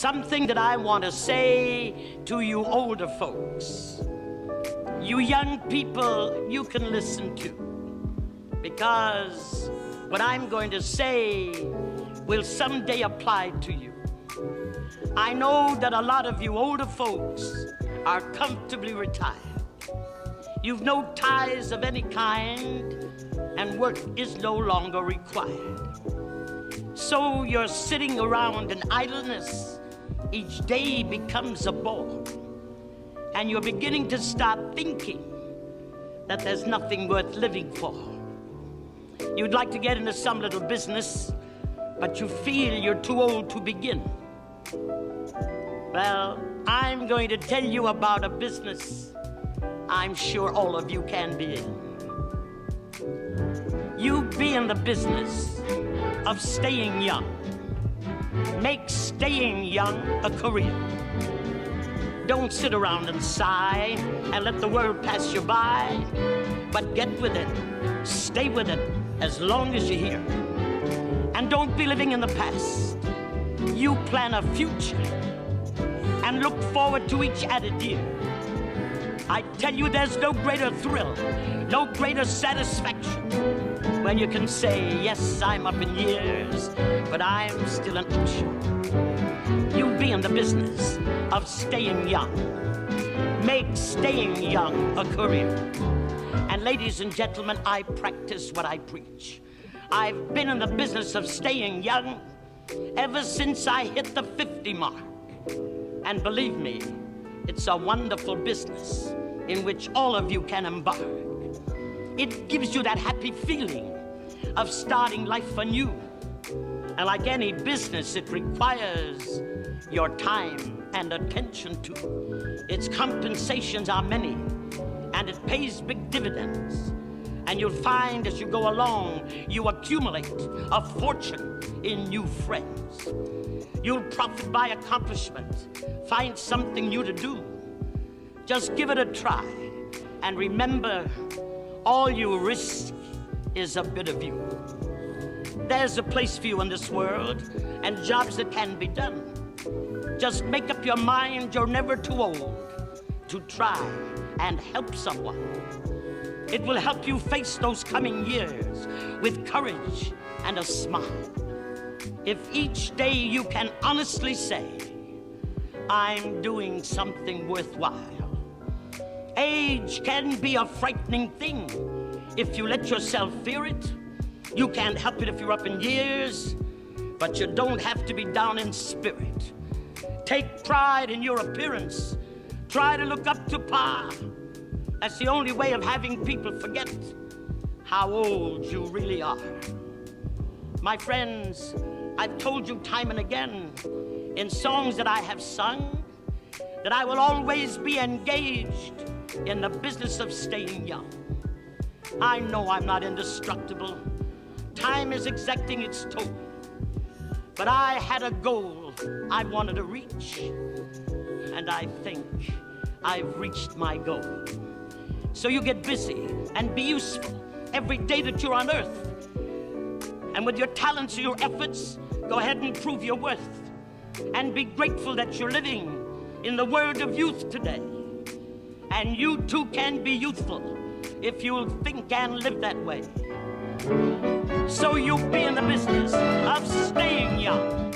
Something that I want to say to you older folks. You young people, you can listen to. Because what I'm going to say will someday apply to you. I know that a lot of you older folks are comfortably retired. You've no ties of any kind, and work is no longer required. So you're sitting around in idleness. Each day becomes a bore. And you're beginning to start thinking that there's nothing worth living for. You'd like to get into some little business, but you feel you're too old to begin. Well, I'm going to tell you about a business I'm sure all of you can be in. You be in the business of staying young. Make staying young a career. Don't sit around and sigh and let the world pass you by, but get with it, stay with it as long as you're here. And don't be living in the past. You plan a future and look forward to each added year. I tell you, there's no greater thrill, no greater satisfaction when you can say, yes, I'm up in years, but I'm still an usher. You be in the business of staying young. Make staying young a career. And ladies and gentlemen, I practice what I preach. I've been in the business of staying young ever since I hit the 50 mark. And believe me, it's a wonderful business in which all of you can embark. It gives you that happy feeling of starting life anew. And like any business, it requires your time and attention too. Its compensations are many, and it pays big dividends. And you'll find as you go along, you accumulate a fortune in new friends. You'll profit by accomplishment, find something new to do. Just give it a try, and remember, all you risk is a bit of you. There's a place for you in this world, and jobs that can be done. Just make up your mind you're never too old to try and help someone. It will help you face those coming years with courage and a smile. If each day you can honestly say, I'm doing something worthwhile. Age can be a frightening thing if you let yourself fear it. You can't help it if you're up in years, but you don't have to be down in spirit. Take pride in your appearance. Try to look up to par. That's the only way of having people forget how old you really are. My friends, I've told you time and again in songs that I have sung that I will always be engaged in the business of staying young. I know I'm not indestructible. Time is exacting its toll. But I had a goal I wanted to reach, and I think I've reached my goal. So you get busy and be useful every day that you're on earth. And with your talents and your efforts, go ahead and prove your worth. And be grateful that you're living in the world of youth today. And you too can be youthful if you'll think and live that way. So you'll be in the business of staying young.